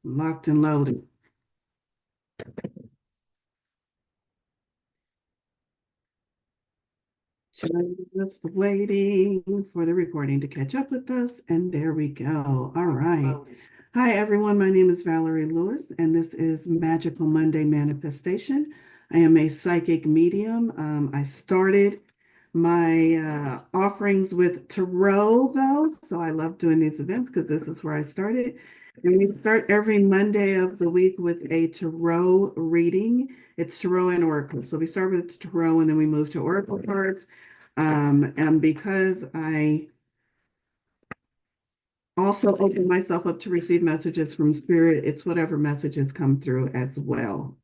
Locked and loaded. Just waiting for the recording to catch up with us. And there we go. All right. Hi, everyone. My name is Valerie Lewis, and this is Magical Monday Manifestation. I am a psychic medium. I started my offerings with tarot, though. So I love doing these events because this is where I started. And we start every Monday of the week with a tarot reading. It's tarot and oracle. So we start with tarot and then we move to oracle cards. And because I also open myself up to receive messages from spirit, it's whatever messages come through as well,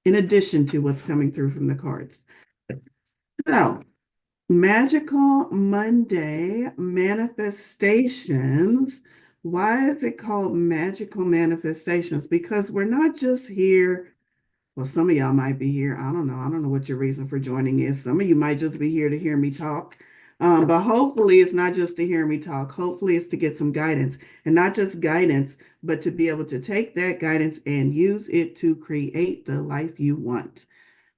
in addition to what's coming through from the cards. So, Magical Monday manifestations. Why is it called magical manifestations? Because we're not just here. Well, some of y'all might be here. I don't know. I don't know what your reason for joining is. Some of you might just be here to hear me talk. But hopefully it's not just to hear me talk. Hopefully it's to get some guidance, and not just guidance, but to be able to take that guidance and use it to create the life you want,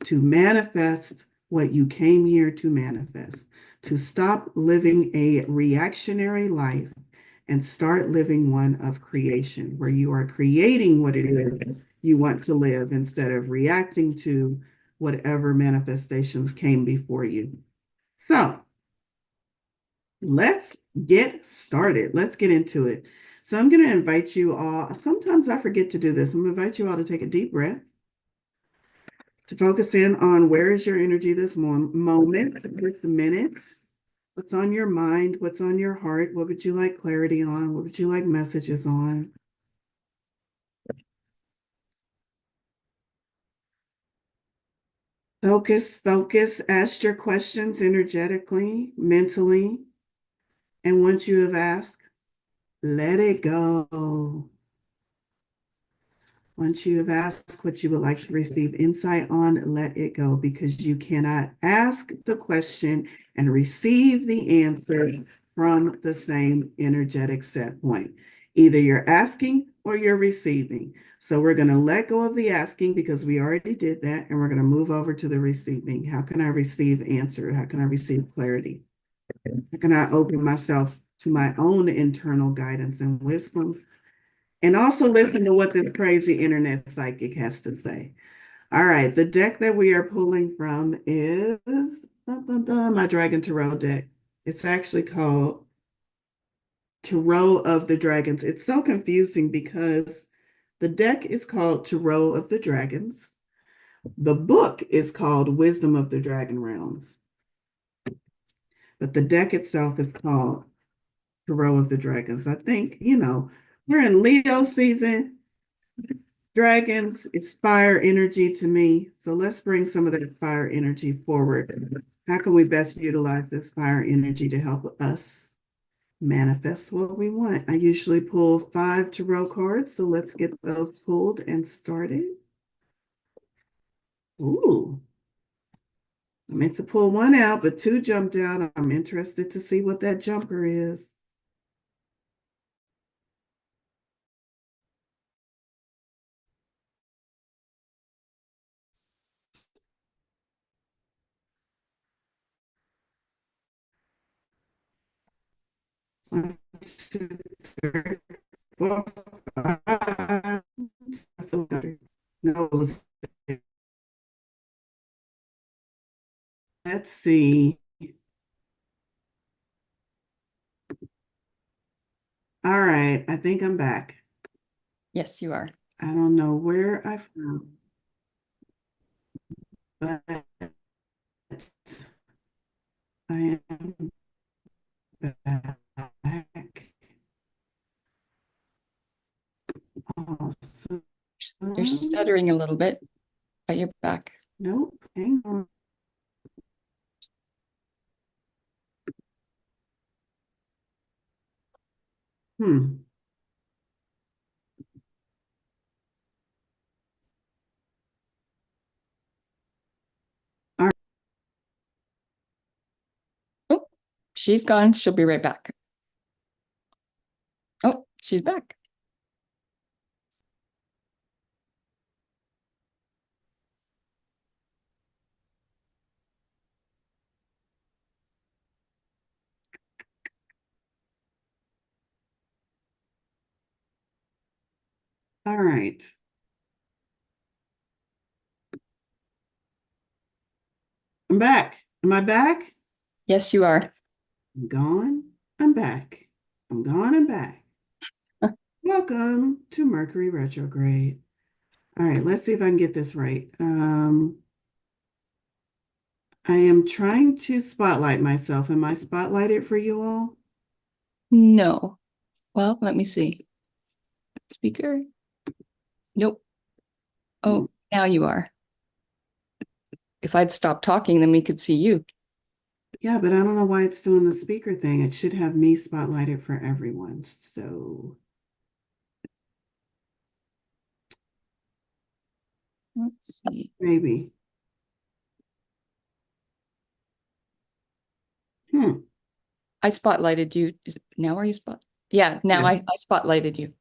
to manifest what you came here to manifest, to stop living a reactionary life and start living one of creation, where you are creating what it is you want to live instead of reacting to whatever manifestations came before you. So let's get started. Let's get into it. So I'm going to invite you all. Sometimes I forget to do this. I'm going to invite you all to take a deep breath, to focus in on where is your energy this moment, this minute. What's on your mind? What's on your heart? What would you like clarity on? What would you like messages on? Focus, focus, ask your questions energetically, mentally. And once you have asked, let it go. Once you have asked what you would like to receive insight on, let it go, because you cannot ask the question and receive the answer from the same energetic set point. Either you're asking or you're receiving. So we're going to let go of the asking because we already did that, and we're going to move over to the receiving. How can I receive answer? How can I receive clarity? How can I open myself to my own internal guidance and wisdom? And also listen to what this crazy internet psychic has to say. All right, the deck that we are pulling from is my Dragon Tarot deck. It's actually called Tarot of the Dragons. It's so confusing because the deck is called Tarot of the Dragons. The book is called Wisdom of the Dragon Realms. But the deck itself is called Tarot of the Dragons. I think, we're in Leo season. Dragons, it's fire energy to me. So let's bring some of that fire energy forward. How can we best utilize this fire energy to help us manifest what we want? I usually pull 5 tarot cards, so let's get those pulled and started. Ooh, I meant to pull 1 out, but 2 jumped out. I'm interested to see what that jumper is. One, two, three, four, five. No, let's see. All right, I think I'm back. Yes, you are. I don't know where I found, but I am back. Awesome. You're stuttering a little bit, but you're back. Nope, hang on. Hmm. Oh, she's gone. She'll be right back. Oh, she's back. All right. I'm back. Am I back? Yes, you are. I'm gone. I'm back. I'm gone and back. Welcome to Mercury retrograde. All right, let's see if I can get this right. I am trying to spotlight myself. Am I spotlighted for you all? No. Well, let me see. Speaker? Nope. Hmm. Oh, now you are. If I'd stopped talking, then we could see you. Yeah, but I don't know why it's doing the speaker thing. It should have me spotlighted for everyone. So Let's see. maybe. Hmm. I spotlighted you. Now are you spot? Yeah, now Yeah. I spotlighted you.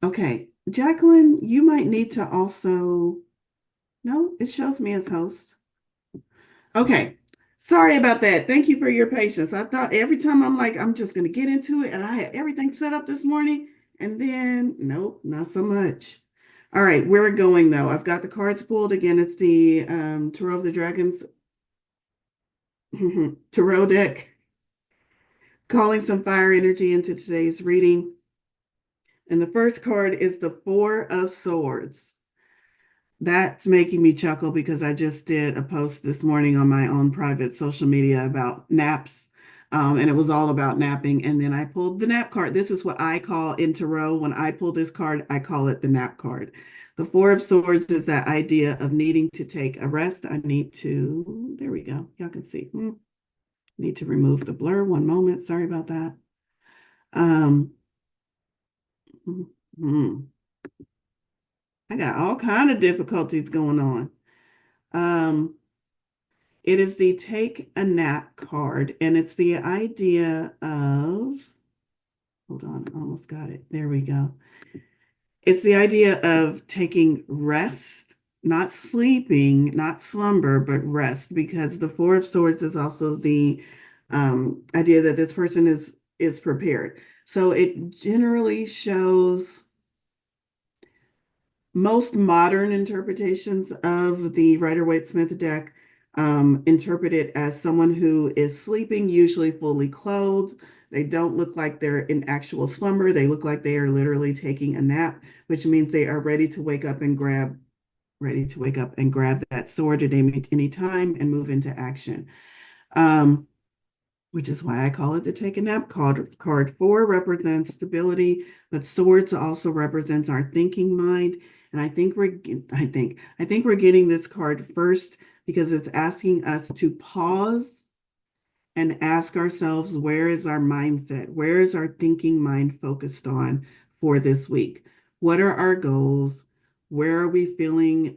Okay. Jacqueline, you might need to also. No, it shows me as host. Okay. Sorry about that. Thank you for your patience. I thought every time I'm like, I'm just going to get into it, and I had everything set up this morning, and then nope, not so much. All right, we're going though. I've got the cards pulled again. It's the Tarot of the Dragons Tarot deck, calling some fire energy into today's reading. And the first card is the Four of Swords. That's making me chuckle because I just did a post this morning on my own private social media about naps. And it was all about napping. And then I pulled the nap card. This is what I call in tarot. When I pull this card, I call it the nap card. The Four of Swords is that idea of needing to take a rest. I need to, there we go. Y'all can see. Need to remove the blur. One moment. Sorry about that. Um, hmm, I got all kind of difficulties going on. Um, It is the take a nap card, and it's the idea of, hold on, I almost got it. There we go. It's the idea of taking rest, not sleeping, not slumber, but rest, because the Four of Swords is also the idea that this person is prepared. So it generally shows most modern interpretations of the Rider-Waite-Smith deck interpret it as someone who is sleeping, usually fully clothed. They don't look like they're in actual slumber. They look like they are literally taking a nap, which means they are ready to wake up and grab that sword at any time and move into action. Um, which is why I call it the take a nap card. Card four represents stability, but swords also represents our thinking mind. And I think we're getting this card first because it's asking us to pause and ask ourselves, where is our mindset? Where is our thinking mind focused on for this week? What are our goals? Where are we feeling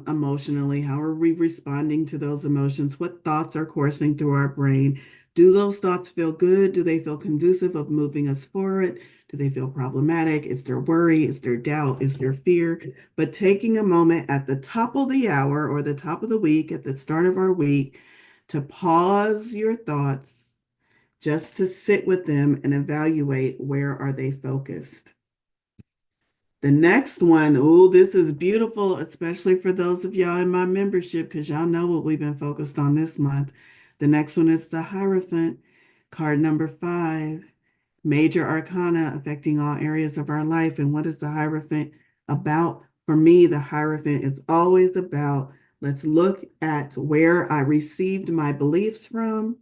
emotionally? How are we responding to those emotions? What thoughts are coursing through our brain? Do those thoughts feel good? Do they feel conducive of moving us forward? Do they feel problematic? Is there worry? Is there doubt? Is there fear? But taking a moment at the top of the hour or the top of the week, at the start of our week, to pause your thoughts, just to sit with them and evaluate where are they focused. The next one, oh, this is beautiful, especially for those of y'all in my membership, because y'all know what we've been focused on this month. The next one is the Hierophant, card number 5, major arcana affecting all areas of our life. And what is the Hierophant about? For me, the Hierophant is always about, let's look at where I received my beliefs from,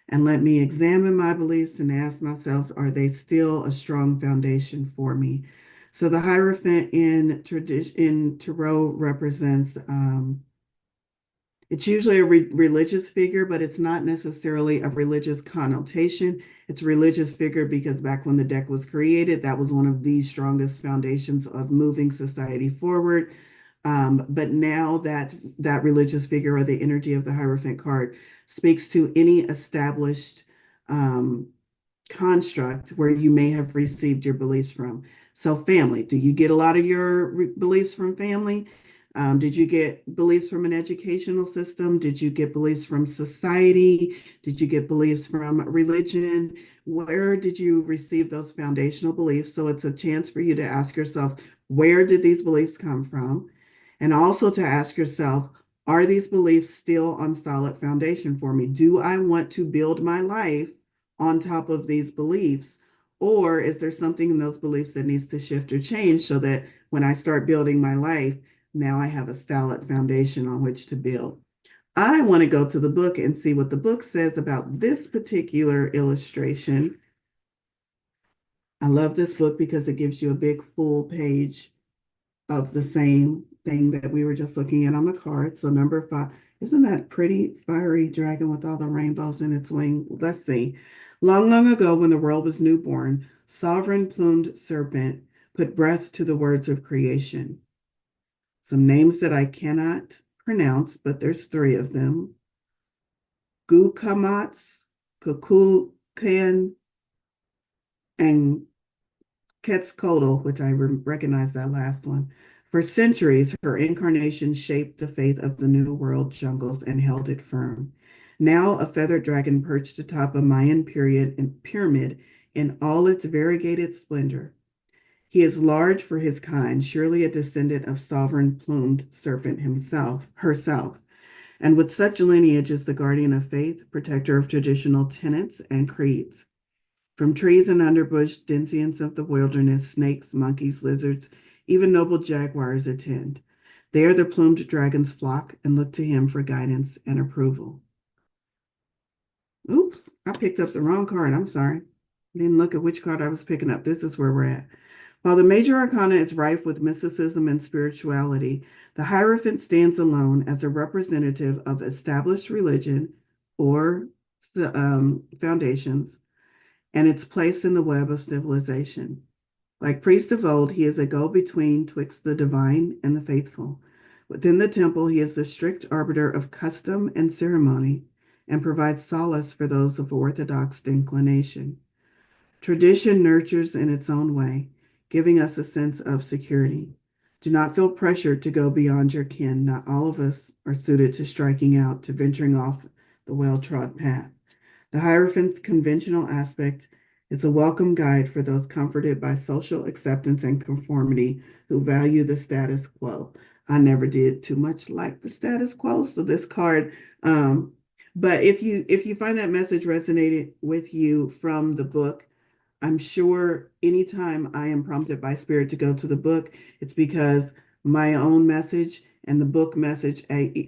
and let me examine my beliefs and ask myself, are they still a strong foundation for me? So the Hierophant in Tarot represents it's usually a religious figure, but it's not necessarily a religious connotation. It's a religious figure because back when the deck was created, that was one of the strongest foundations of moving society forward. But now that religious figure or the energy of the Hierophant card speaks to any established um, construct where you may have received your beliefs from. So family, do you get a lot of your beliefs from family? Did you get beliefs from an educational system? Did you get beliefs from society? Did you get beliefs from religion? Where did you receive those foundational beliefs? So it's a chance for you to ask yourself, where did these beliefs come from? And also to ask yourself, are these beliefs still on solid foundation for me? Do I want to build my life on top of these beliefs? Or is there something in those beliefs that needs to shift or change so that when I start building my life, now I have a solid foundation on which to build? I want to go to the book and see what the book says about this particular illustration. I love this book because it gives you a big full page of the same thing that we were just looking at on the card. So number 5, isn't that pretty fiery dragon with all the rainbows in its wing? Let's see. Long, long ago, when the world was newborn, sovereign plumed serpent put breath to the words of creation. Some names that I cannot pronounce, but there's 3 of them. Gukamats, Kukulkan, and Quetzalcoatl, which I recognize that last one. For centuries, her incarnation shaped the faith of the New World jungles and held it firm. Now, a feathered dragon perched atop a Mayan pyramid in all its variegated splendor. He is large for his kind, surely a descendant of sovereign plumed serpent herself, and with such lineage is the guardian of faith, protector of traditional tenets and creeds. From trees and underbrush, denizens of the wilderness, snakes, monkeys, lizards, even noble jaguars attend. There the plumed dragons flock and look to him for guidance and approval. Oops, I picked up the wrong card. I'm sorry. Didn't look at which card I was picking up. This is where we're at. While the major arcana is rife with mysticism and spirituality, the Hierophant stands alone as a representative of established religion or foundations and its place in the web of civilization. Like priest of old, he is a go-between twixt the divine and the faithful. Within the temple, he is the strict arbiter of custom and ceremony and provides solace for those of orthodox inclination. Tradition nurtures in its own way, giving us a sense of security. Do not feel pressured to go beyond your kin. Not all of us are suited to striking out, to venturing off the well-trod path. The Hierophant's conventional aspect is a welcome guide for those comforted by social acceptance and conformity who value the status quo. I never did too much like the status quo, so this card. But if you find that message resonated with you from the book, I'm sure anytime I am prompted by spirit to go to the book, it's because my own message and the book message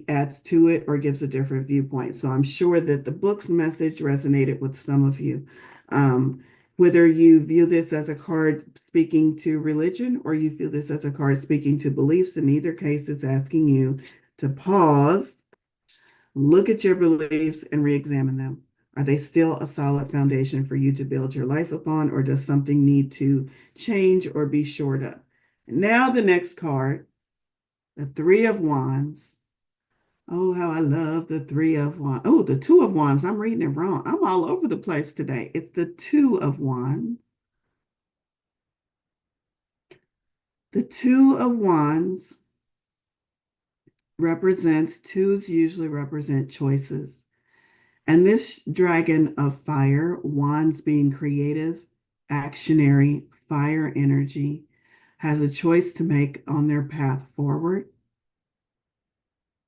adds to it or gives a different viewpoint. So I'm sure that the book's message resonated with some of you. Whether you view this as a card speaking to religion or you feel this as a card speaking to beliefs, in either case, it's asking you to pause, look at your beliefs, and re-examine them. Are they still a solid foundation for you to build your life upon, or does something need to change or be shored up? Now, the next card, the 3 of Wands. Oh, how I love the 3 of Wands. Oh, the 2 of Wands. I'm reading it wrong. I'm all over the place today. It's the 2 of Wands. The 2 of Wands represents, 2s usually represent choices. And this dragon of fire, wands being creative, actionary, fire energy, has a choice to make on their path forward.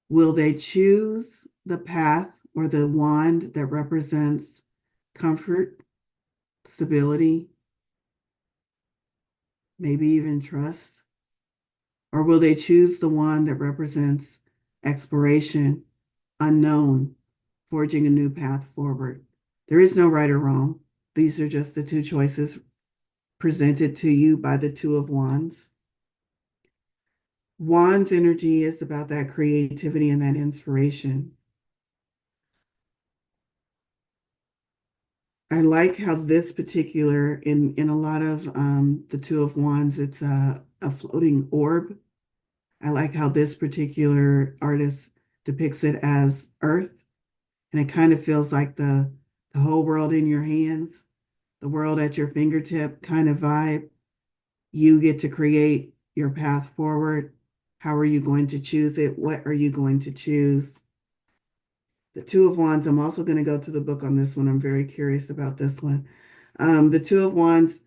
Will they choose the path or the wand that represents comfort, stability, maybe even trust? Or will they choose the wand that represents exploration, unknown, forging a new path forward? There is no right or wrong. These are just the 2 choices presented to you by the 2 of Wands. Wands energy is about that creativity and that inspiration. I like how this particular, in a lot of the 2 of Wands, it's a floating orb. I like how this particular artist depicts it as earth, and it kind of feels like the whole world in your hands, the world at your fingertip kind of vibe. You get to create your path forward. How are you going to choose it? What are you going to choose? The Two of Wands, I'm also going to go to the book on this one. I'm very curious about this one. The Two of Wands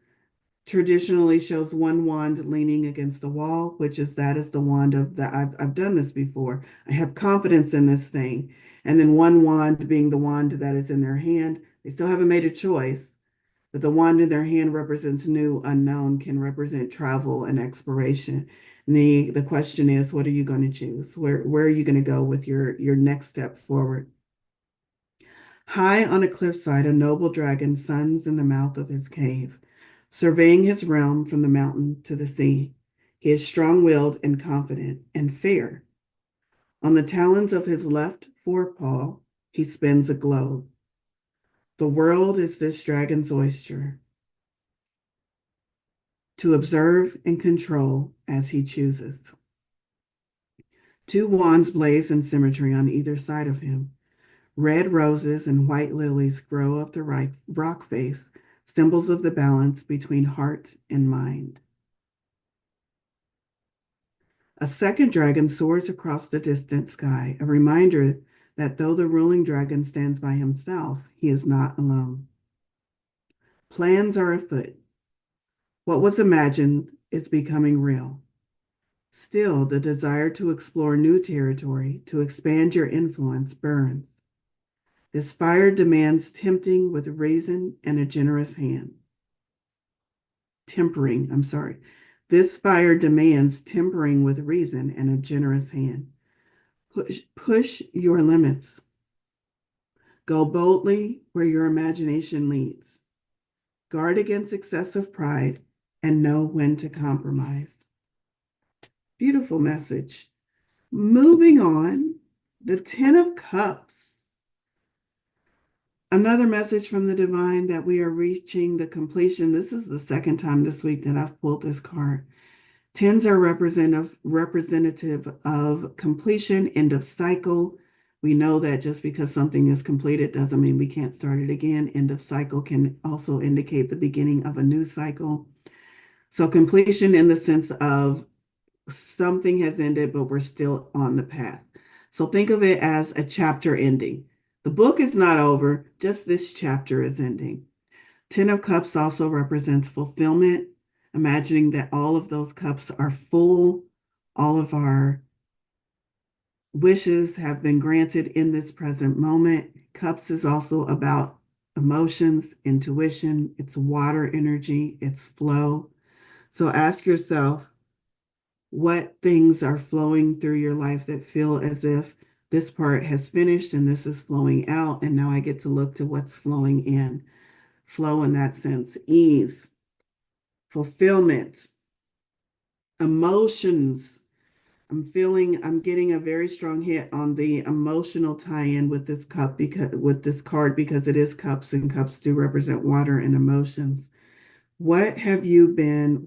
traditionally shows one wand leaning against the wall, which is that is the wand of the I've done this before. I have confidence in this thing. And then one wand being the wand that is in their hand. They still haven't made a choice, but the wand in their hand represents new, unknown, can represent travel and exploration. And the question is, what are you going to choose? Where are you going to go with your next step forward? High on a cliffside, a noble dragon suns in the mouth of his cave, surveying his realm from the mountain to the sea. He is strong-willed and confident and fair. On the talons of his left forepaw, he spins a globe. The world is this dragon's oyster, to observe and control as he chooses. Two wands blaze in symmetry on either side of him. Red roses and white lilies grow up the rock face, symbols of the balance between heart and mind. A second dragon soars across the distant sky, a reminder that though the ruling dragon stands by himself, he is not alone. Plans are afoot. What was imagined is becoming real. Still, the desire to explore new territory, to expand your influence, burns. This fire demands tempting with reason and a generous hand. Tempering, I'm sorry. This fire demands tempering with reason and a generous hand. Push your limits. Go boldly where your imagination leads. Guard against excessive pride and know when to compromise. Beautiful message. Moving on, the Ten of Cups. Another message from the divine that we are reaching the completion. This is the second time this week that I've pulled this card. Tens are representative of completion, end of cycle. We know that just because something is completed doesn't mean we can't start it again. End of cycle can also indicate the beginning of a new cycle. So completion in the sense of something has ended, but we're still on the path. So think of it as a chapter ending. The book is not over, just this chapter is ending. Ten of Cups also represents fulfillment, imagining that all of those cups are full, all of our wishes have been granted in this present moment. Cups is also about emotions, intuition, it's water energy, it's flow. So ask yourself, what things are flowing through your life that feel as if this part has finished and this is flowing out, and now I get to look to what's flowing in. Flow in that sense, ease, fulfillment, emotions. I'm getting a very strong hit on the emotional tie-in with this cup because with this card because it is cups and cups do represent water and emotions. What emotions,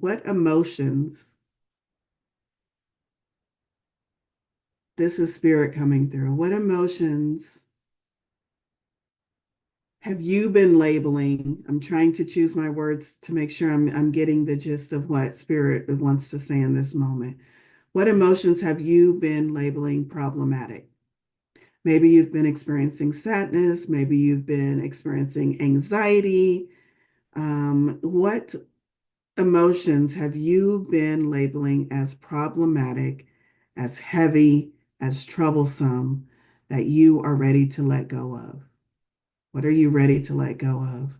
this is spirit coming through. What emotions have you been labeling? I'm trying to choose my words to make sure I'm getting the gist of what spirit wants to say in this moment. What emotions have you been labeling problematic? Maybe you've been experiencing sadness. Maybe you've been experiencing anxiety. What emotions have you been labeling as problematic, as heavy, as troublesome that you are ready to let go of? What are you ready to let go of?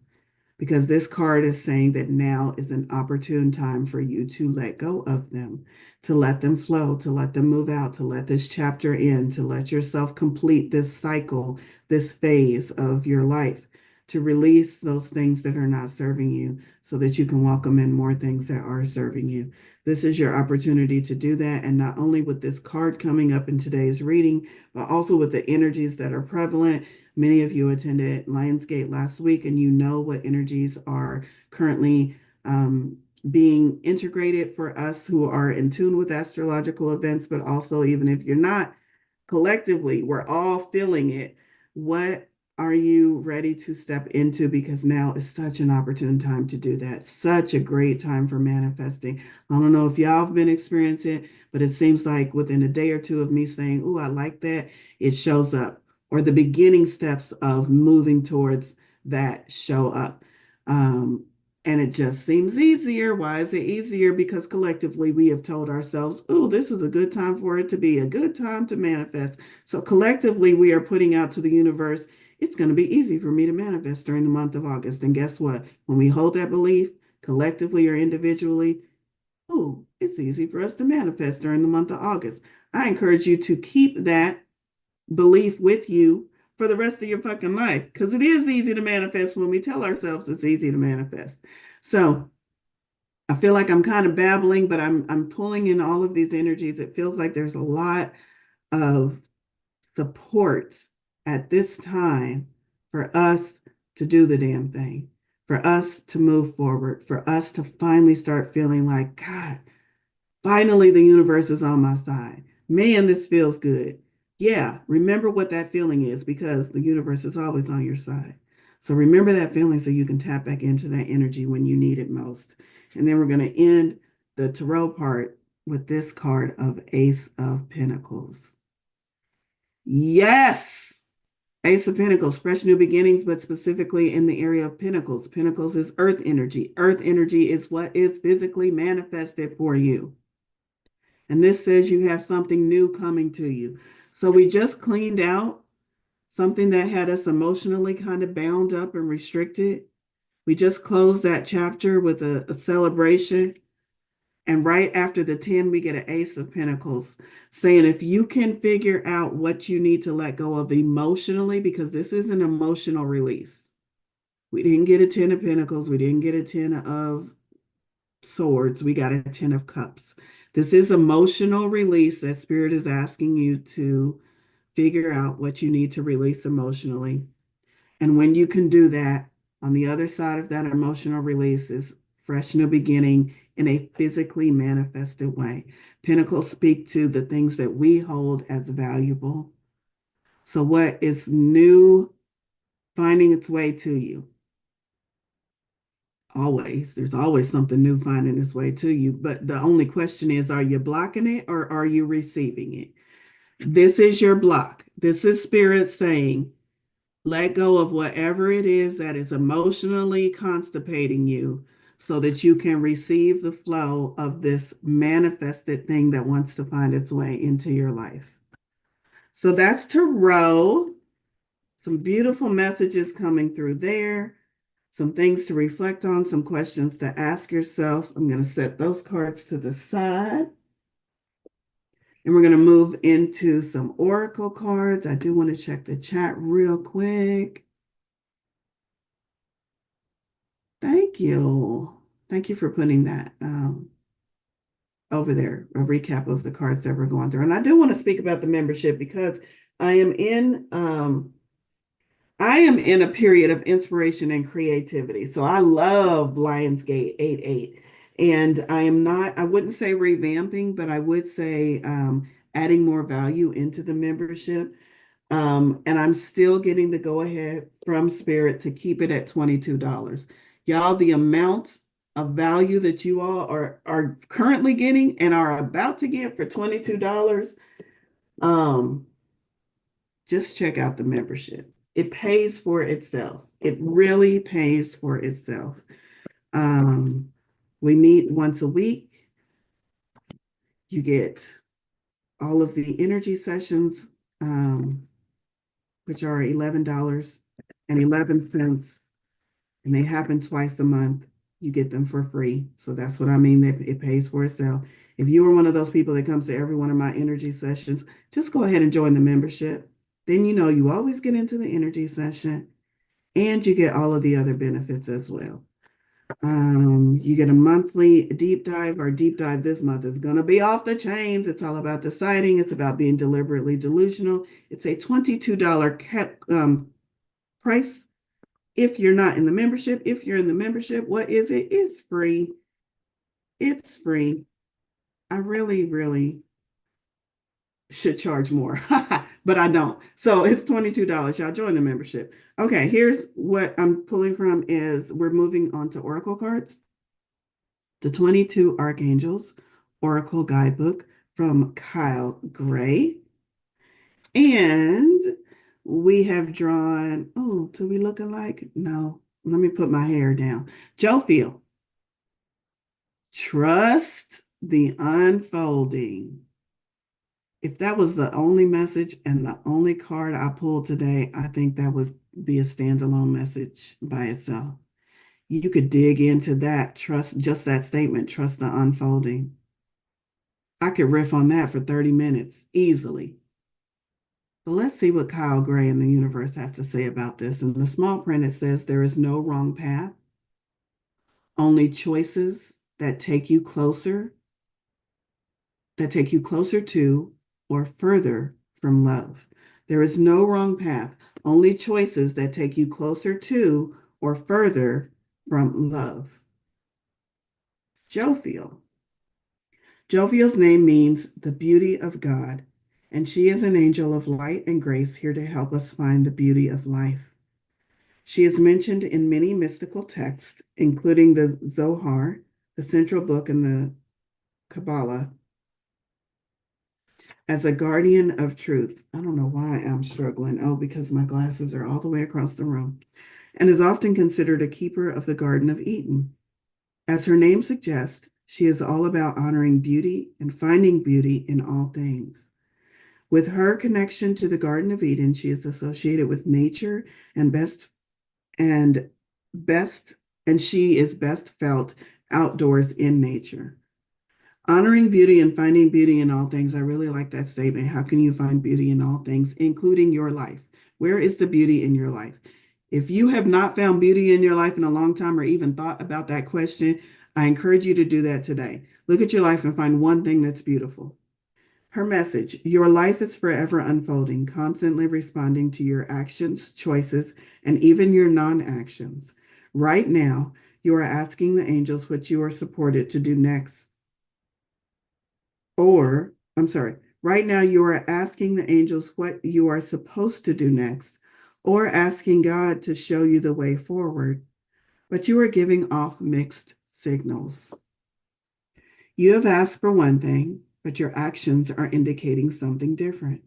Because this card is saying that now is an opportune time for you to let go of them, to let them flow, to let them move out, to let this chapter end, to let yourself complete this cycle, this phase of your life, to release those things that are not serving you so that you can welcome in more things that are serving you. This is your opportunity to do that. And not only with this card coming up in today's reading, but also with the energies that are prevalent. Many of you attended Lionsgate last week, and you know what energies are currently being integrated for us who are in tune with astrological events, but also even if you're not, collectively, we're all feeling it. What are you ready to step into? Because now is such an opportune time to do that. Such a great time for manifesting. I don't know if y'all have been experiencing it, but it seems like within a day or two of me saying, "Oh, I like that," it shows up, or the beginning steps of moving towards that show up. Um, and it just seems easier. Why is it easier? Because collectively we have told ourselves, "Oh, this is a good time for it to be a good time to manifest." So collectively we are putting out to the universe, it's going to be easy for me to manifest during the month of August. And guess what? When we hold that belief collectively or individually, oh, it's easy for us to manifest during the month of August. I encourage you to keep that belief with you for the rest of your fucking life, because it is easy to manifest when we tell ourselves it's easy to manifest. So I feel like I'm kind of babbling, but I'm pulling in all of these energies. It feels like there's a lot of support at this time for us to do the damn thing, for us to move forward, for us to finally start feeling like, God, finally the universe is on my side. Man, this feels good. Yeah, remember what that feeling is, because the universe is always on your side. So remember that feeling so you can tap back into that energy when you need it most. And then we're going to end the tarot part with this card of Ace of Pentacles. Yes. Ace of Pentacles, fresh new beginnings, but specifically in the area of Pentacles. Pentacles is earth energy. Earth energy is what is physically manifested for you. And this says you have something new coming to you. So we just cleaned out something that had us emotionally kind of bound up and restricted. We just closed that chapter with a celebration. And right after the 10, we get an Ace of Pentacles saying if you can figure out what you need to let go of emotionally, because this is an emotional release. We didn't get a 10 of Pentacles. We didn't get a 10 of Swords. We got a 10 of Cups. This is emotional release that Spirit is asking you to figure out what you need to release emotionally. And when you can do that, on the other side of that emotional release is fresh new beginning in a physically manifested way. Pentacles speak to the things that we hold as valuable. So what is new finding its way to you? Always. There's always something new finding its way to you. But the only question is, are you blocking it or are you receiving it? This is your block. This is Spirit saying, let go of whatever it is that is emotionally constipating you so that you can receive the flow of this manifested thing that wants to find its way into your life. So that's tarot. Some beautiful messages coming through there. Some things to reflect on, some questions to ask yourself. I'm going to set those cards to the side. And we're going to move into some oracle cards. I do want to check the chat real quick. Thank you. Thank you for putting that over there, a recap of the cards that we're going through. And I do want to speak about the membership because I am in a period of inspiration and creativity. So I love Lionsgate 88. And I wouldn't say revamping, but I would say adding more value into the membership. And I'm still getting the go ahead from Spirit to keep it at $22. Y'all, the amount of value that you all are currently getting and are about to get for $22, um, just check out the membership. It pays for itself. It really pays for itself. We meet once a week. You get all of the energy sessions, which are $11.11, and they happen twice a month. You get them for free. So that's what I mean, that it pays for itself. If you are one of those people that comes to every one of my energy sessions, just go ahead and join the membership. Then you know you always get into the energy session and you get all of the other benefits as well. You get a monthly deep dive. Our deep dive this month is going to be off the chains. It's all about deciding. It's about being deliberately delusional. It's a $22 price if you're not in the membership. If you're in the membership, what is it? It's free. It's free. I really, really should charge more, but I don't. So it's $22. Y'all join the membership. Okay, here's what I'm pulling from is we're moving on to Oracle cards. The 22 Archangels Oracle Guidebook from Kyle Gray. And we have drawn, oh, do we look alike? No, let me put my hair down. Joe Field, trust the unfolding. If that was the only message and the only card I pulled today, I think that would be a standalone message by itself. You could dig into that, trust just that statement, trust the unfolding. I could riff on that for 30 minutes easily. But let's see what Kyle Gray and the universe have to say about this. In the small print, it says there is no wrong path, only choices that take you closer to or further from love. There is no wrong path, only choices that take you closer to or further from love. Jophiel. Jophiel's name means the beauty of God, and she is an angel of light and grace here to help us find the beauty of life. She is mentioned in many mystical texts, including the Zohar, the central book in the Kabbalah, as a guardian of truth. I don't know why I'm struggling. Oh, because my glasses are all the way across the room. And is often considered a keeper of the Garden of Eden. As her name suggests, she is all about honoring beauty and finding beauty in all things. With her connection to the Garden of Eden, she is associated with nature and and best, and she is best felt outdoors in nature. Honoring beauty and finding beauty in all things. I really like that statement. How can you find beauty in all things, including your life? Where is the beauty in your life? If you have not found beauty in your life in a long time or even thought about that question, I encourage you to do that today. Look at your life and find one thing that's beautiful. Her message, your life is forever unfolding, constantly responding to your actions, choices, and even your non-actions. Right now, you are asking the angels what you are supported to do next. Or, I'm sorry, right now you are asking the angels what you are supposed to do next, or asking God to show you the way forward, but you are giving off mixed signals. You have asked for one thing, but your actions are indicating something different.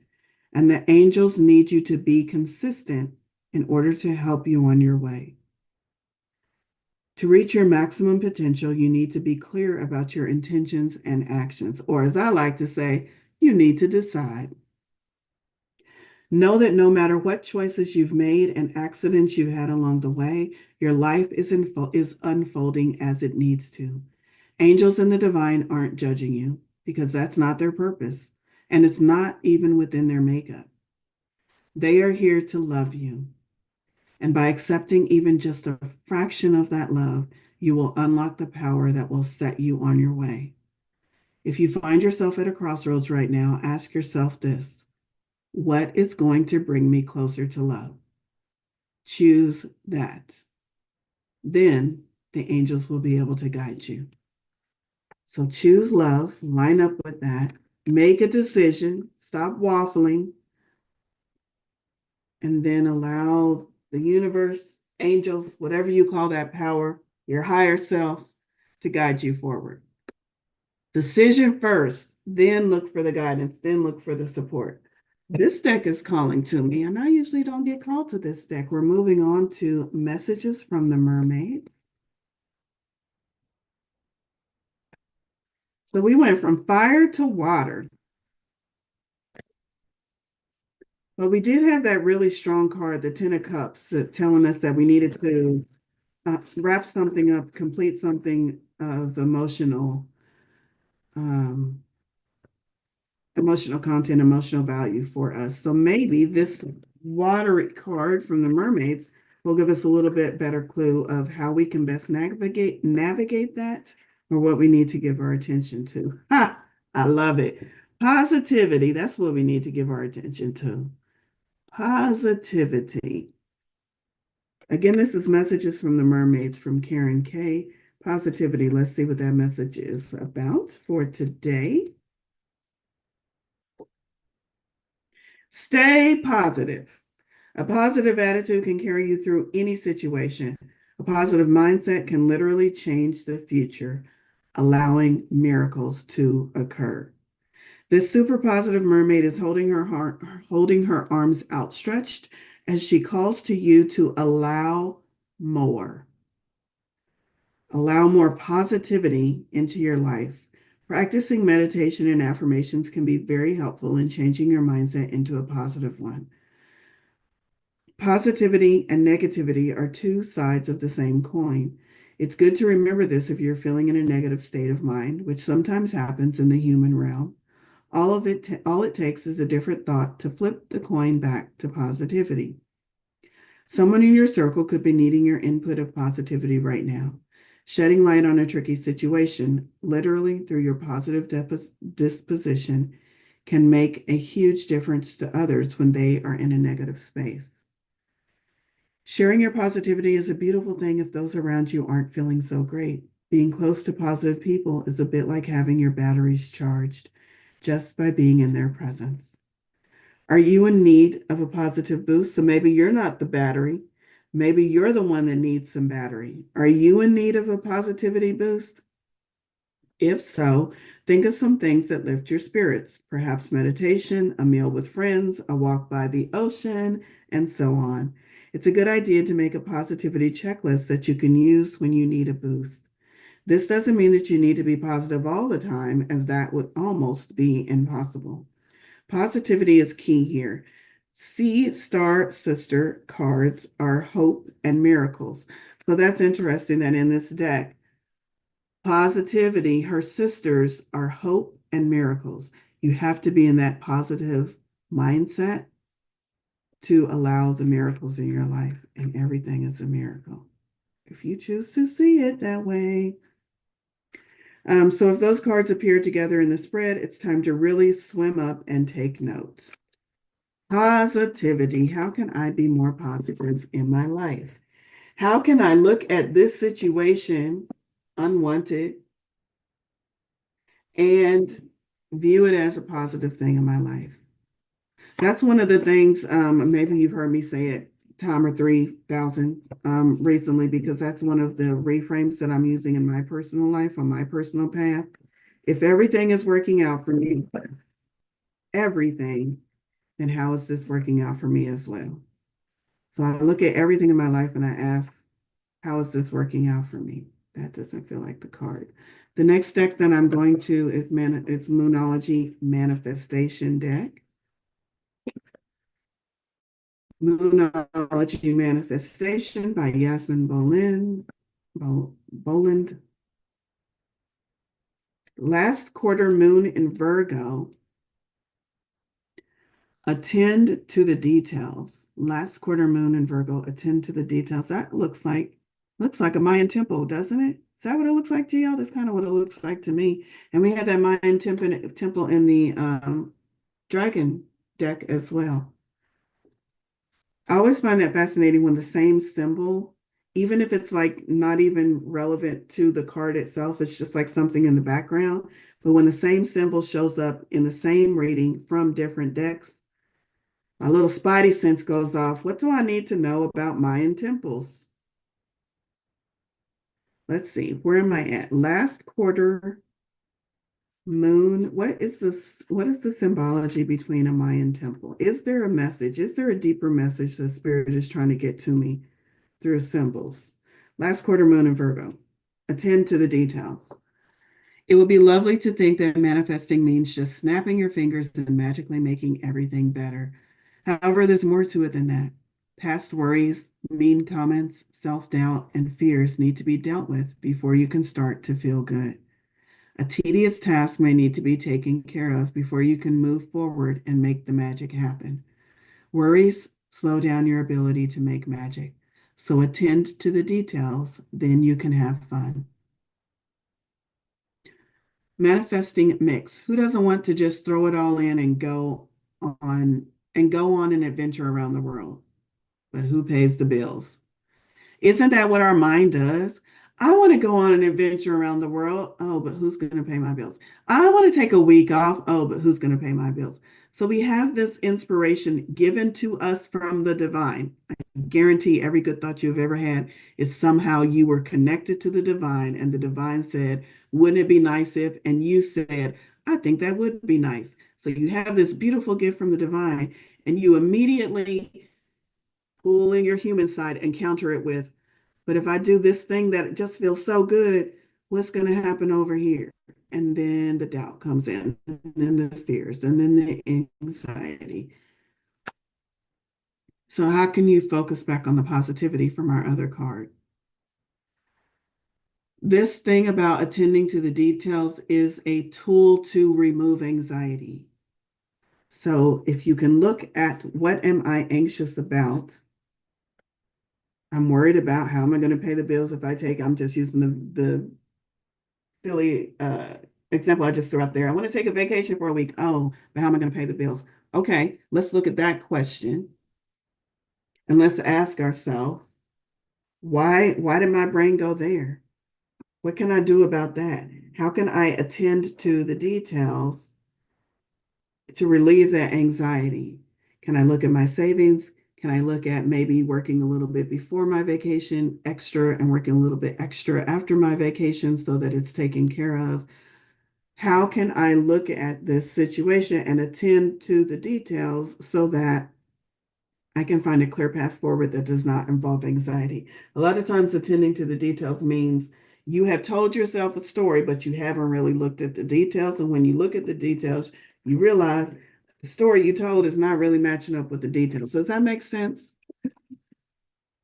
And the angels need you to be consistent in order to help you on your way. To reach your maximum potential, you need to be clear about your intentions and actions, or as I like to say, you need to decide. Know that no matter what choices you've made and accidents you've had along the way, your life is unfolding as it needs to. Angels and the divine aren't judging you because that's not their purpose, and it's not even within their makeup. They are here to love you. And by accepting even just a fraction of that love, you will unlock the power that will set you on your way. If you find yourself at a crossroads right now, ask yourself this: what is going to bring me closer to love? Choose that. Then the angels will be able to guide you. So choose love, line up with that, make a decision, stop waffling, and then allow the universe, angels, whatever you call that power, your higher self, to guide you forward. Decision first, then look for the guidance, then look for the support. This deck is calling to me, and I usually don't get called to this deck. We're moving on to messages from the mermaid. So we went from fire to water, but we did have that really strong card, the Ten of Cups, telling us that we needed to wrap something up, complete something of um, emotional content, emotional value for us. So maybe this watery card from the mermaids will give us a little bit better clue of how we can best navigate that, or what we need to give our attention to. Ha! I love it. Positivity, that's what we need to give our attention to. Positivity. Again, this is Messages from the Mermaids from Karen K. Positivity. Let's see what that message is about for today. Stay positive. A positive attitude can carry you through any situation. A positive mindset can literally change the future, allowing miracles to occur. This super positive mermaid is holding her arms outstretched as she calls to you to allow more. Allow more positivity into your life. Practicing meditation and affirmations can be very helpful in changing your mindset into a positive one. Positivity and negativity are two sides of the same coin. It's good to remember this if you're feeling in a negative state of mind, which sometimes happens in the human realm. All it takes is a different thought to flip the coin back to positivity. Someone in your circle could be needing your input of positivity right now. Shedding light on a tricky situation, literally through your positive disposition, can make a huge difference to others when they are in a negative space. Sharing your positivity is a beautiful thing if those around you aren't feeling so great. Being close to positive people is a bit like having your batteries charged just by being in their presence. Are you in need of a positive boost? So maybe you're not the battery. Maybe you're the one that needs some battery. Are you in need of a positivity boost? If so, think of some things that lift your spirits, perhaps meditation, a meal with friends, a walk by the ocean, and so on. It's a good idea to make a positivity checklist that you can use when you need a boost. This doesn't mean that you need to be positive all the time, as that would almost be impossible. Positivity is key here. Sea Star Sister cards are hope and miracles. So that's interesting that in this deck, positivity, her sisters are hope and miracles. You have to be in that positive mindset to allow the miracles in your life, and everything is a miracle if you choose to see it that way. So if those cards appear together in the spread, it's time to really swim up and take notes. Positivity. How can I be more positive in my life? How can I look at this situation, unwanted, and view it as a positive thing in my life? That's one of the things, maybe you've heard me say it timer 3000 recently, because that's one of the reframes that I'm using in my personal life, on my personal path. If everything is working out for me, everything, then how is this working out for me as well? So I look at everything in my life and I ask, how is this working out for me? That doesn't feel like the card. The next deck that I'm going to is Moonology Manifestation deck. Moonology Manifestation by Yasmin Boland. Last quarter moon in Virgo. Attend to the details. Last quarter moon in Virgo, attend to the details. That looks like a Mayan temple, doesn't it? Is that what it looks like to y'all? That's kind of what it looks like to me. And we had that Mayan temple in the dragon deck as well. I always find that fascinating when the same symbol, even if it's like not even relevant to the card itself, it's just like something in the background. But when the same symbol shows up in the same reading from different decks, my little spidey sense goes off. What do I need to know about Mayan temples? Let's see, where am I at? Last quarter moon. What is this? What is the symbology between a Mayan temple? Is there a message? Is there a deeper message the spirit is trying to get to me through symbols? Last quarter moon in Virgo. Attend to the details. It would be lovely to think that manifesting means just snapping your fingers and magically making everything better. However, there's more to it than that. Past worries, mean comments, self-doubt, and fears need to be dealt with before you can start to feel good. A tedious task may need to be taken care of before you can move forward and make the magic happen. Worries slow down your ability to make magic. So attend to the details, then you can have fun. Manifesting mix. Who doesn't want to just throw it all in and go on an adventure around the world? But who pays the bills? Isn't that what our mind does? I want to go on an adventure around the world. Oh, but who's going to pay my bills? I want to take a week off. Oh, but who's going to pay my bills? So we have this inspiration given to us from the divine. I guarantee every good thought you've ever had is somehow you were connected to the divine, and the divine said, wouldn't it be nice if? And you said, I think that would be nice. So you have this beautiful gift from the divine, and you immediately pull in your human side and counter it with, but if I do this thing that just feels so good, what's going to happen over here? And then the doubt comes in, and then the fears, and then the anxiety. So, how can you focus back on the positivity from our other card? This thing about attending to the details is a tool to remove anxiety. So, if you can look at what am I anxious about? I'm worried about how am I going to pay the bills if I'm just using the silly example I just threw out there. I want to take a vacation for a week. Oh, but how am I going to pay the bills? Okay, let's look at that question and let's ask ourselves, why did my brain go there? What can I do about that? How can I attend to the details to relieve that anxiety? Can I look at my savings? Can I look at maybe working a little bit before my vacation extra and working a little bit extra after my vacation so that it's taken care of? How can I look at this situation and attend to the details so that I can find a clear path forward that does not involve anxiety? A lot of times, attending to the details means you have told yourself a story, but you haven't really looked at the details. And when you look at the details, you realize the story you told is not really matching up with the details. Does that make sense?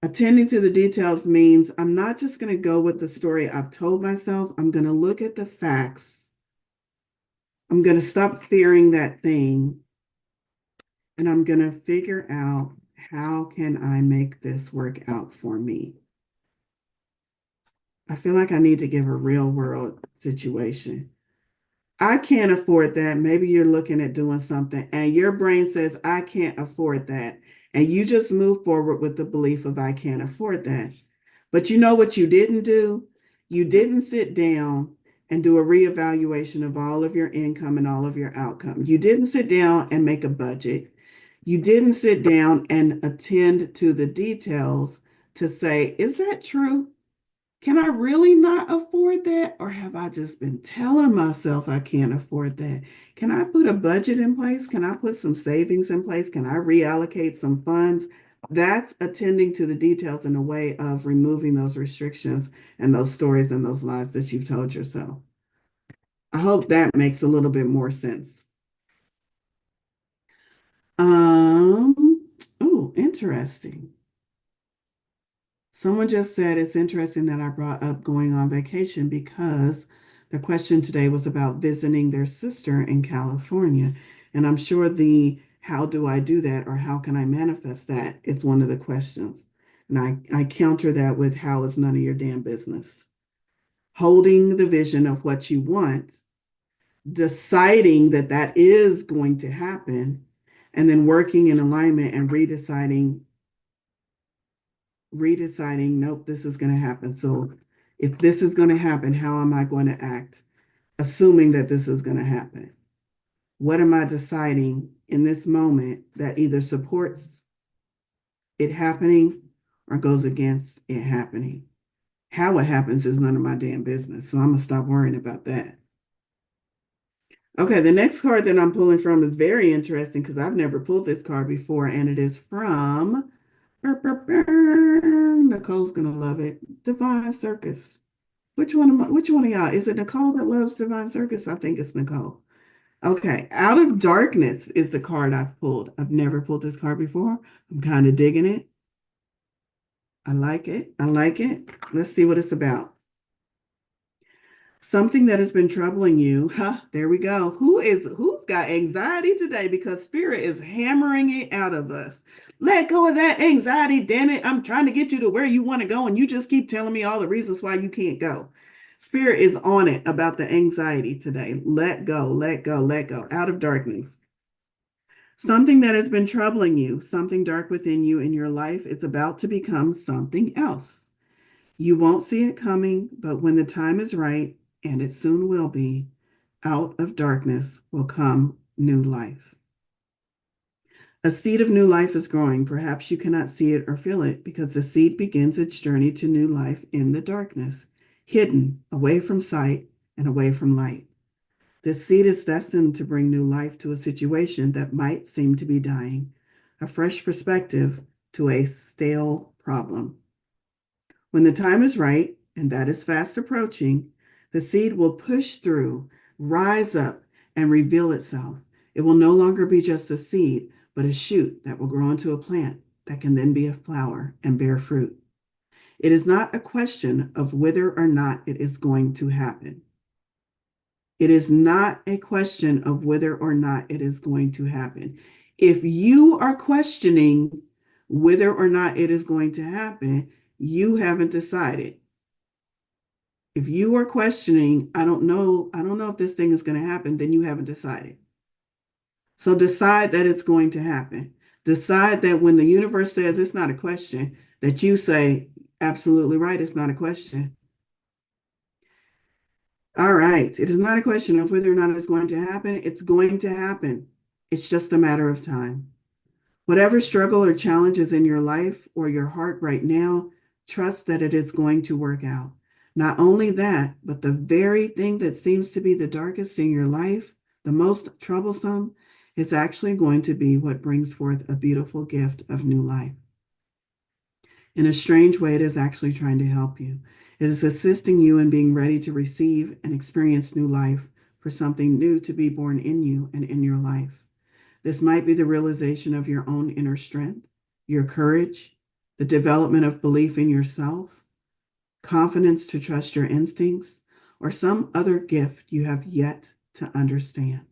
Attending to the details means I'm not just going to go with the story I've told myself, I'm going to look at the facts. I'm going to stop fearing that thing, and I'm going to figure out how can I make this work out for me. I feel like I need to give a real world situation. I can't afford that. Maybe you're looking at doing something and your brain says, I can't afford that. And you just move forward with the belief of, I can't afford that. But you know what you didn't do? You didn't sit down and do a reevaluation of all of your income and all of your outcome. You didn't sit down and make a budget. You didn't sit down and attend to the details to say, is that true? Can I really not afford that? Or have I just been telling myself I can't afford that? Can I put a budget in place? Can I put some savings in place? Can I reallocate some funds? That's attending to the details in a way of removing those restrictions and those stories and those lies that you've told yourself. I hope that makes a little bit more sense. Oh, interesting. Someone just said it's interesting that I brought up going on vacation because the question today was about visiting their sister in California. And I'm sure the how do I do that or how can I manifest that is one of the questions. And I counter that with how is none of your damn business. Holding the vision of what you want, deciding that that is going to happen, and then working in alignment and redeciding, nope, this is going to happen. So if this is going to happen, how am I going to act, assuming that this is going to happen? What am I deciding in this moment that either supports it happening or goes against it happening? How it happens is none of my damn business. So I'm going to stop worrying about that. Okay, the next card that I'm pulling from is very interesting because I've never pulled this card before, and it is from Nicole's gonna love it. Divine Circus. Which one of y'all? Is it Nicole that loves Divine Circus? I think it's Nicole. Okay, Out of Darkness is the card I've pulled. I've never pulled this card before. I'm kind of digging it. I like it. I like it. Let's see what it's about. Something that has been troubling you. Huh, there we go. Who's got anxiety today? Because spirit is hammering it out of us. Let go of that anxiety, damn it. I'm trying to get you to where you want to go, and you just keep telling me all the reasons why you can't go. Spirit is on it about the anxiety today. Let go, let go, let go. Out of darkness. Something that has been troubling you, something dark within you in your life, it's about to become something else. You won't see it coming, but when the time is right, and it soon will be, out of darkness will come new life. A seed of new life is growing. Perhaps you cannot see it or feel it because the seed begins its journey to new life in the darkness, hidden, away from sight and away from light. This seed is destined to bring new life to a situation that might seem to be dying, a fresh perspective to a stale problem. When the time is right, and that is fast approaching, the seed will push through, rise up, and reveal itself. It will no longer be just a seed, but a shoot that will grow into a plant that can then be a flower and bear fruit. It is not a question of whether or not it is going to happen. It is not a question of whether or not it is going to happen. If you are questioning whether or not it is going to happen, you haven't decided. If you are questioning, I don't know if this thing is going to happen, then you haven't decided. So decide that it's going to happen. Decide that when the universe says it's not a question, that you say, absolutely right, it's not a question. All right. It is not a question of whether or not it's going to happen. It's going to happen. It's just a matter of time. Whatever struggle or challenge is in your life or your heart right now, trust that it is going to work out. Not only that, but the very thing that seems to be the darkest in your life, the most troublesome, is actually going to be what brings forth a beautiful gift of new life. In a strange way, it is actually trying to help you. It is assisting you in being ready to receive and experience new life for something new to be born in you and in your life. This might be the realization of your own inner strength, your courage, the development of belief in yourself, confidence to trust your instincts, or some other gift you have yet to understand.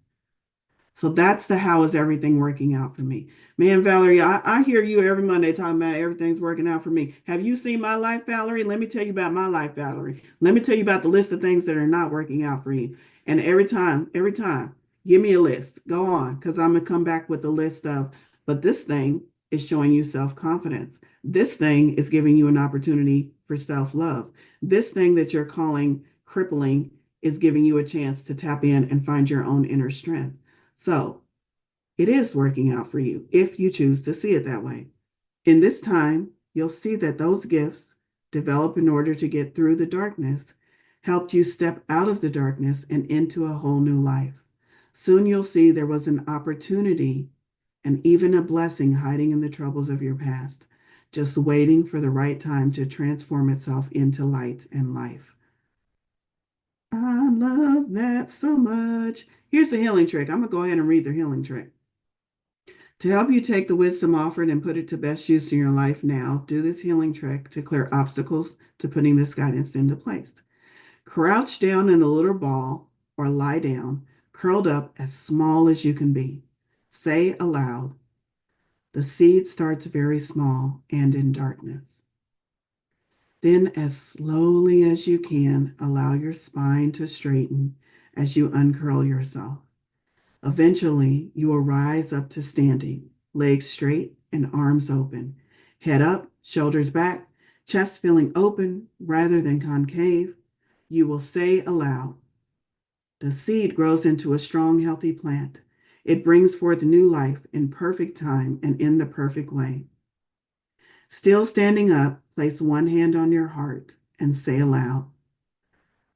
So that's the how is everything working out for me. Man, Valerie, I hear you every Monday talking about everything's working out for me. Have you seen my life, Valerie? Let me tell you about my life, Valerie. Let me tell you about the list of things that are not working out for you. And every time, give me a list. Go on, because I'm going to come back with a list of, but this thing is showing you self-confidence. This thing is giving you an opportunity for self-love. This thing that you're calling crippling is giving you a chance to tap in and find your own inner strength. So it is working out for you if you choose to see it that way. In this time, you'll see that those gifts developed in order to get through the darkness helped you step out of the darkness and into a whole new life. Soon you'll see there was an opportunity and even a blessing hiding in the troubles of your past, just waiting for the right time to transform itself into light and life. I love that so much. Here's the healing trick. I'm going to go ahead and read the healing trick. To help you take the wisdom offered and put it to best use in your life now, do this healing trick to clear obstacles to putting this guidance into place. Crouch down in a little ball or lie down, curled up as small as you can be. Say aloud, the seed starts very small and in darkness. Then, as slowly as you can, allow your spine to straighten as you uncurl yourself. Eventually, you will rise up to standing, legs straight and arms open, head up, shoulders back, chest feeling open rather than concave. You will say aloud, the seed grows into a strong, healthy plant. It brings forth new life in perfect time and in the perfect way. Still standing up, place one hand on your heart and say aloud,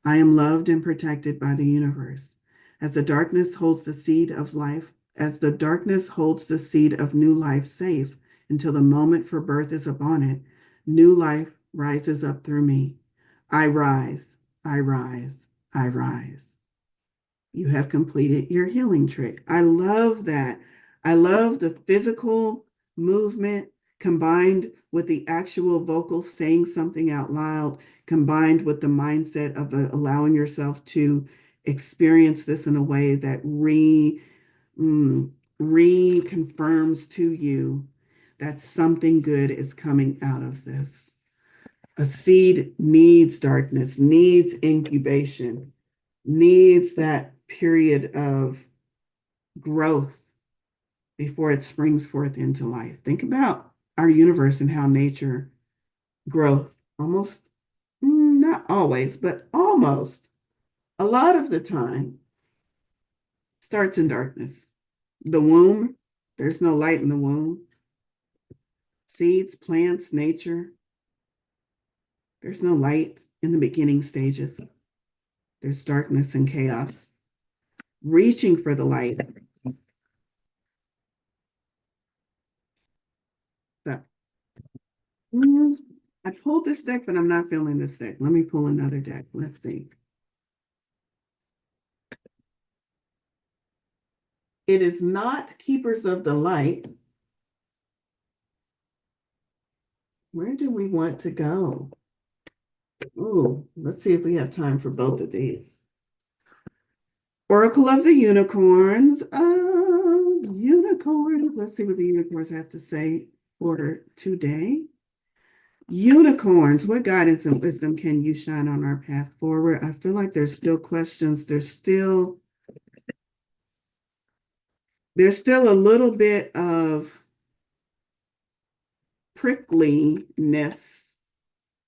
I am loved and protected by the universe. As the darkness holds the seed of life, as the darkness holds the seed of new life safe until the moment for birth is upon it, new life rises up through me. I rise, I rise, I rise. You have completed your healing trick. I love that. I love the physical movement combined with the actual vocal saying something out loud, combined with the mindset of allowing yourself to experience this in a way that reconfirms to you that something good is coming out of this. A seed needs darkness, needs incubation, needs that period of growth before it springs forth into life. Think about our universe and how nature growth almost, not always, but almost a lot of the time starts in darkness. The womb There's no light in the womb. Seeds, plants, nature. There's no light in the beginning stages. There's darkness and chaos. Reaching for the light. So, I pulled this deck, but I'm not feeling this deck. Let me pull another deck. Let's see. It is not Keepers of the Light. Where do we want to go? Ooh, let's see if we have time for both of these. Oracle of the Unicorns. Unicorns. Let's see what the unicorns have to say for today. Unicorns, what guidance and wisdom can you shine on our path forward? I feel like there's still questions. There's still a little bit of prickliness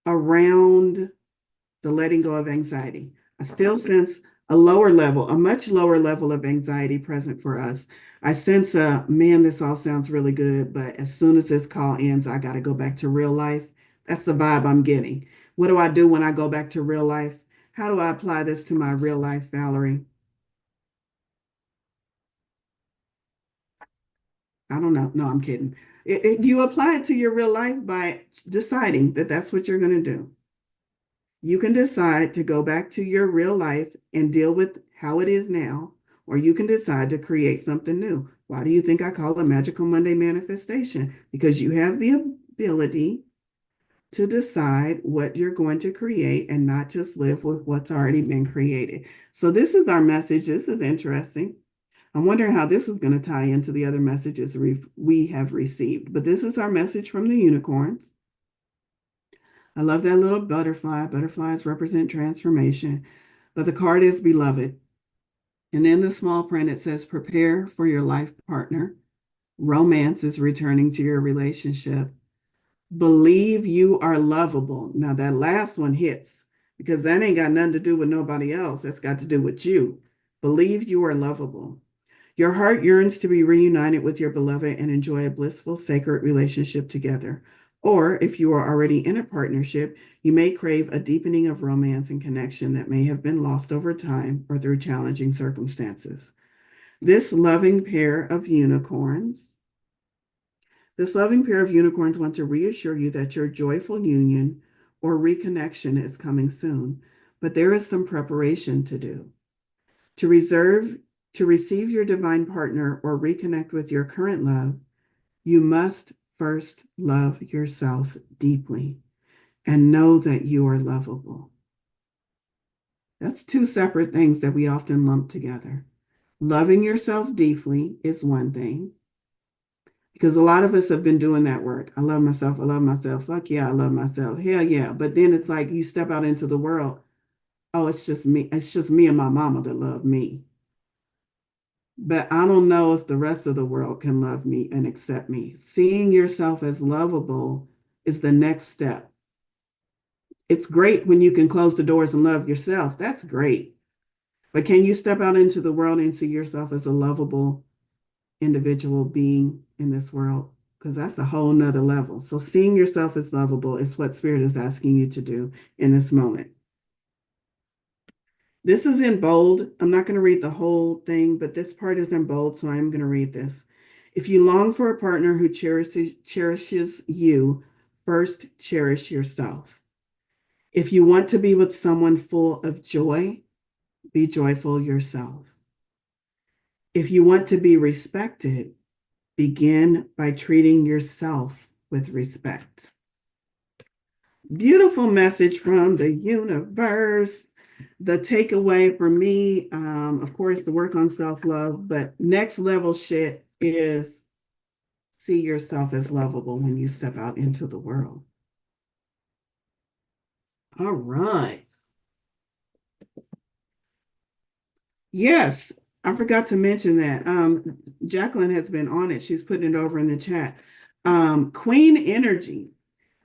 around the letting go of anxiety. I still sense a much lower level of anxiety present for us. I sense man, this all sounds really good, but as soon as this call ends, I got to go back to real life. That's the vibe I'm getting. What do I do when I go back to real life? How do I apply this to my real life, Valerie? I don't know. No, I'm kidding. You apply it to your real life by deciding that that's what you're going to do. You can decide to go back to your real life and deal with how it is now, or you can decide to create something new. Why do you think I call it Magical Monday manifestation? Because you have the ability to decide what you're going to create and not just live with what's already been created. So this is our message. This is interesting. I'm wondering how this is going to tie into the other messages we have received. But this is our message from the unicorns. I love that little butterfly. Butterflies represent transformation. But the card is beloved. And in the small print, it says, prepare for your life partner. Romance is returning to your relationship. Believe you are lovable. Now, that last one hits because that ain't got nothing to do with nobody else. That's got to do with you. Believe you are lovable. Your heart yearns to be reunited with your beloved and enjoy a blissful, sacred relationship together. Or if you are already in a partnership, you may crave a deepening of romance and connection that may have been lost over time or through challenging circumstances. This loving pair of unicorns want to reassure you that your joyful union or reconnection is coming soon, but there is some preparation to do. To receive your divine partner or reconnect with your current love, you must first love yourself deeply and know that you are lovable. That's two separate things that we often lump together. Loving yourself deeply is one thing, because a lot of us have been doing that work. I love myself. I love myself. Fuck yeah, I love myself. Hell yeah. But then it's like you step out into the world. Oh, it's just me. It's just me and my mama that love me. But I don't know if the rest of the world can love me and accept me. Seeing yourself as lovable is the next step. It's great when you can close the doors and love yourself. That's great. But can you step out into the world and see yourself as a lovable individual being in this world? Because that's a whole nother level. So seeing yourself as lovable is what Spirit is asking you to do in this moment. This is in bold. I'm not going to read the whole thing, but this part is in bold, so I'm going to read this. If you long for a partner who cherishes you, first cherish yourself. If you want to be with someone full of joy, be joyful yourself. If you want to be respected, begin by treating yourself with respect. Beautiful message from the universe. The takeaway for me, of course, the work on self-love, but next level shit is see yourself as lovable when you step out into the world. All right. Yes, I forgot to mention that. Jacqueline has been on it. She's putting it over in the chat. Queen energy.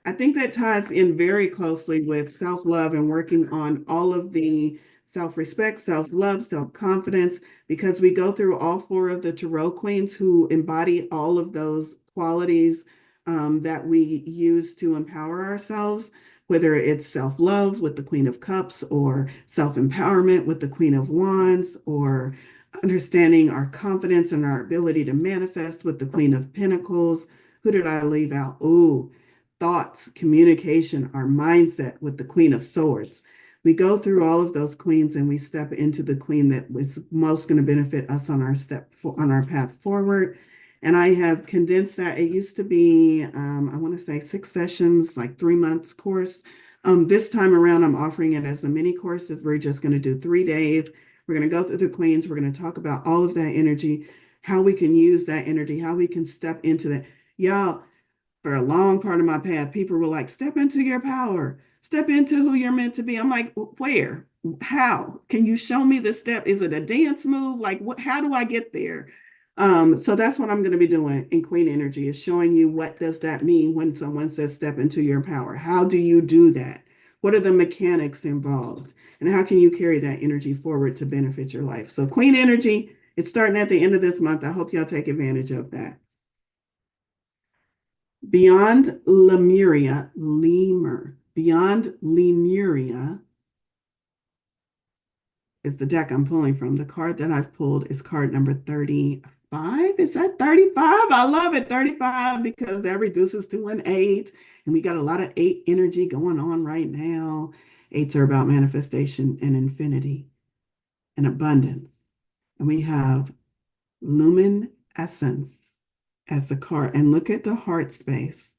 I think that ties in very closely with self-love and working on all of the self-respect, self-love, self-confidence, because we go through all four of the tarot queens who embody all of those qualities that we use to empower ourselves, whether it's self-love with the Queen of Cups or self-empowerment with the Queen of Wands, or understanding our confidence and our ability to manifest with the Queen of Pentacles. Who did I leave out? Oh, thoughts, communication, our mindset with the Queen of Swords. We go through all of those queens and we step into the queen that was most going to benefit us on on our path forward. And I have condensed that. It used to be, I want to say 6 sessions, like 3 months course. This time around, I'm offering it as a mini course. We're just going to do 3 days. We're going to go through the queens. We're going to talk about all of that energy, how we can use that energy, how we can step into that. Y'all, for a long part of my path, people were like, step into your power, step into who you're meant to be. I'm like, where? How? Can you show me the step? Is it a dance move? Like, what, how do I get there? So that's what I'm going to be doing in Queen Energy, is showing you what does that mean when someone says step into your power. How do you do that? What are the mechanics involved? And how can you carry that energy forward to benefit your life? So Queen Energy, it's starting at the end of this month. I hope y'all take advantage of that. Beyond Lemuria is the deck I'm pulling from. The card that I've pulled is card number 35. Is that 35? I love it, 35, because that reduces to an 8. And we got a lot of 8 energy going on right now. 8s are about manifestation and infinity and abundance. And we have luminescence as the card. And look at the heart space.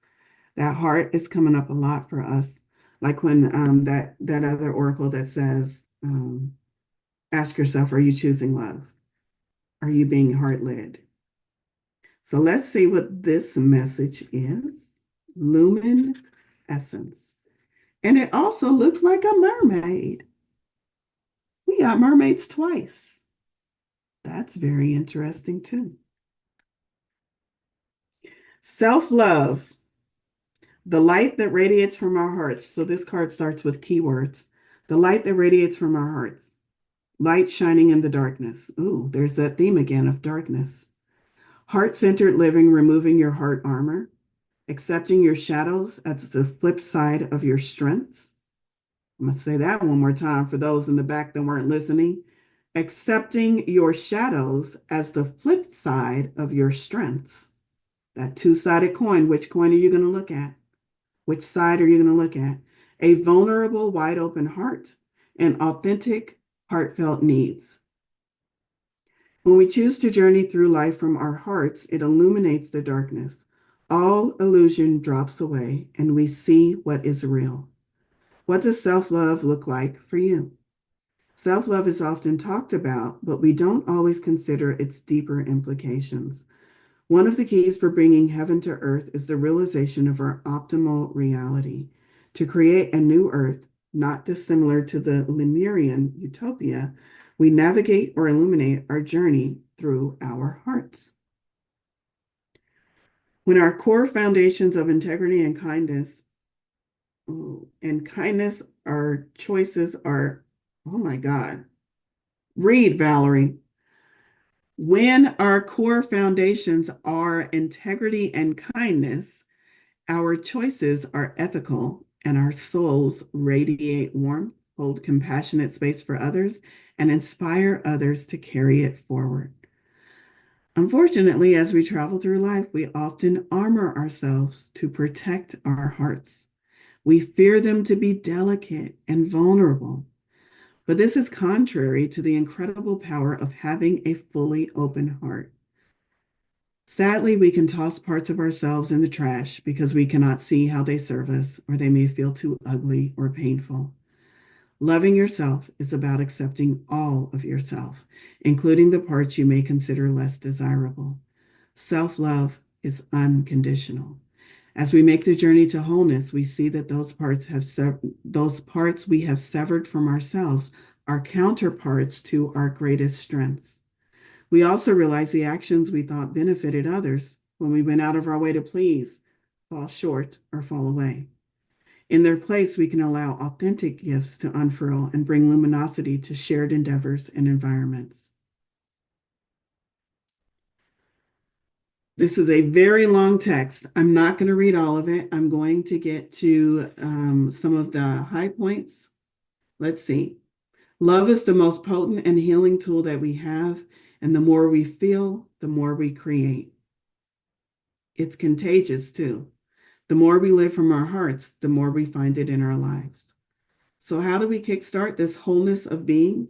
That heart is coming up a lot for us. Like when that other oracle that says, ask yourself, are you choosing love? Are you being heart-led? So let's see what this message is. Luminescence. And it also looks like a mermaid. We got mermaids twice. That's very interesting too. Self-love. The light that radiates from our hearts. So this card starts with keywords. The light that radiates from our hearts. Light shining in the darkness. Ooh, there's that theme again of darkness. Heart-centered living, removing your heart armor. Accepting your shadows as the flip side of your strengths. I'm going to say that one more time for those in the back that weren't listening. Accepting your shadows as the flip side of your strengths. That two-sided coin, which coin are you going to look at? Which side are you going to look at? A vulnerable, wide open heart and authentic, heartfelt needs. When we choose to journey through life from our hearts, it illuminates the darkness. All illusion drops away and we see what is real. What does self-love look like for you? Self-love is often talked about, but we don't always consider its deeper implications. One of the keys for bringing heaven to earth is the realization of our optimal reality. To create a new earth, not dissimilar to the Lemurian utopia, we navigate or illuminate our journey through our hearts. When our core foundations of integrity and kindness, our choices are, oh my God. Read, Valerie. When our core foundations are integrity and kindness, our choices are ethical and our souls radiate warmth, hold compassionate space for others, and inspire others to carry it forward. Unfortunately, as we travel through life, we often armor ourselves to protect our hearts. We fear them to be delicate and vulnerable. But this is contrary to the incredible power of having a fully open heart. Sadly, we can toss parts of ourselves in the trash because we cannot see how they serve us, or they may feel too ugly or painful. Loving yourself is about accepting all of yourself, including the parts you may consider less desirable. Self-love is unconditional. As we make the journey to wholeness, we see that those parts we have severed from ourselves are counterparts to our greatest strengths. We also realize the actions we thought benefited others when we went out of our way to please fall short or fall away. In their place, we can allow authentic gifts to unfurl and bring luminosity to shared endeavors and environments. This is a very long text. I'm not going to read all of it. I'm going to get to some of the high points. Let's see. Love is the most potent and healing tool that we have, and the more we feel, the more we create. It's contagious too. The more we live from our hearts, the more we find it in our lives. So, how do we kickstart this wholeness of being?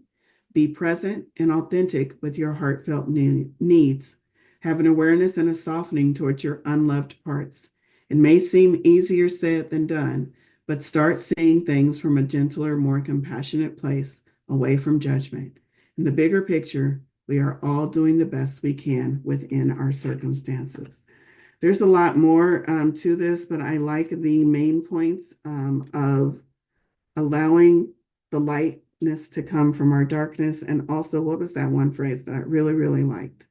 Be present and authentic with your heartfelt needs. Have an awareness and a softening towards your unloved parts. It may seem easier said than done, but start seeing things from a gentler, more compassionate place, away from judgment. In the bigger picture, we are all doing the best we can within our circumstances. There's a lot more to this, but I like the main points of allowing the lightness to come from our darkness. And also, what was that one phrase that I really, really liked?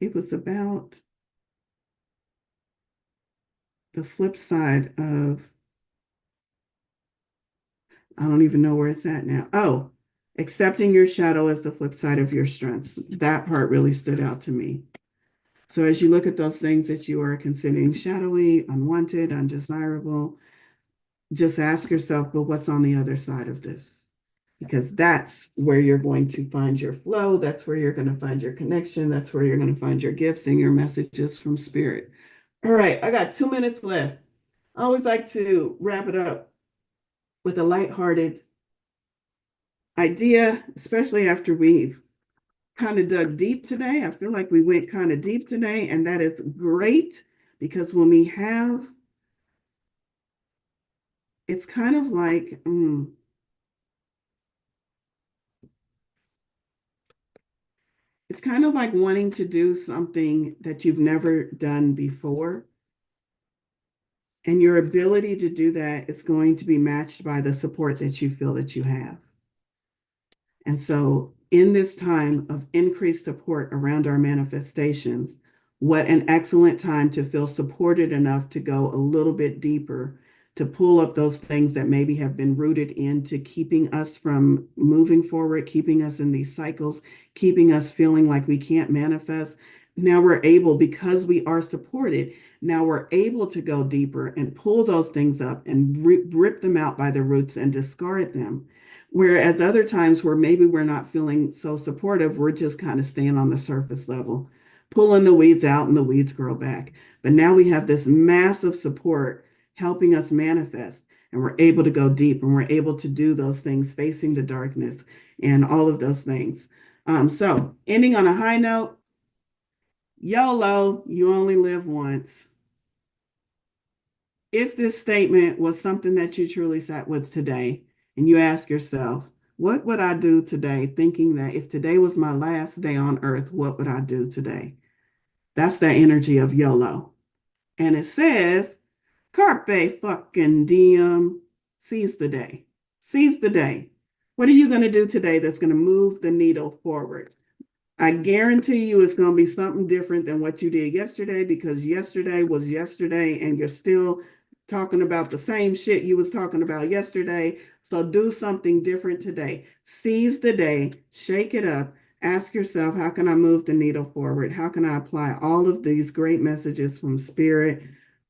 It was about the flip side of, I don't even know where it's at now. Oh, accepting your shadow as the flip side of your strengths. That part really stood out to me. So as you look at those things that you are considering shadowy, unwanted, undesirable, just ask yourself, but what's on the other side of this? Because that's where you're going to find your flow. That's where you're going to find your connection. That's where you're going to find your gifts and your messages from spirit. All right, I got 2 minutes left. I always like to wrap it up with a lighthearted idea, especially after we've kind of dug deep today. I feel like we went kind of deep today, and that is great because when we have, it's kind of like, it's kind of like wanting to do something that you've never done before. And your ability to do that is going to be matched by the support that you feel that you have. And so, in this time of increased support around our manifestations, what an excellent time to feel supported enough to go a little bit deeper, to pull up those things that maybe have been rooted into keeping us from moving forward, keeping us in these cycles, keeping us feeling like we can't manifest. Now we're able, because we are supported, now we're able to go deeper and pull those things up and rip them out by the roots and discard them. Whereas other times where maybe we're not feeling so supportive, we're just kind of staying on the surface level, pulling the weeds out and the weeds grow back. But now we have this massive support helping us manifest, and we're able to go deep and we're able to do those things, facing the darkness and all of those things. So ending on a high note, YOLO, you only live once. If this statement was something that you truly sat with today, and you ask yourself, what would I do today? Thinking that if today was my last day on earth, what would I do today? That's the energy of YOLO. And it says, Carpe fucking diem, seize the day. Seize the day. What are you going to do today that's going to move the needle forward? I guarantee you it's going to be something different than what you did yesterday, because yesterday was yesterday and you're still talking about the same shit you was talking about yesterday. So do something different today. Seize the day, shake it up, ask yourself, how can I move the needle forward? How can I apply all of these great messages from spirit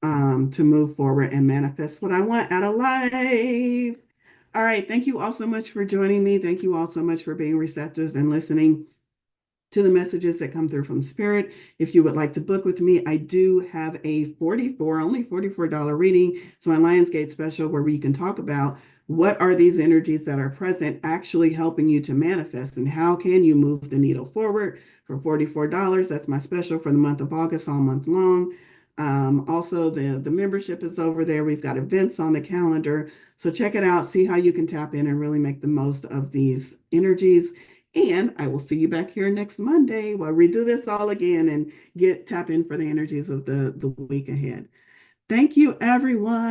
to move forward and manifest what I want out of life? All right. Thank you all so much for joining me. Thank you all so much for being receptive and listening to the messages that come through from spirit. If you would like to book with me, I do have a only $44 reading. So my Lionsgate special, where we can talk about what are these energies that are present actually helping you to manifest, and how can you move the needle forward for $44. That's my special for the month of August, all month long. Also, the membership is over there. We've got events on the calendar. So check it out, see how you can tap in and really make the most of these energies. And I will see you back here next Monday while we do this all again and tap in for the energies of the week ahead. Thank you, everyone.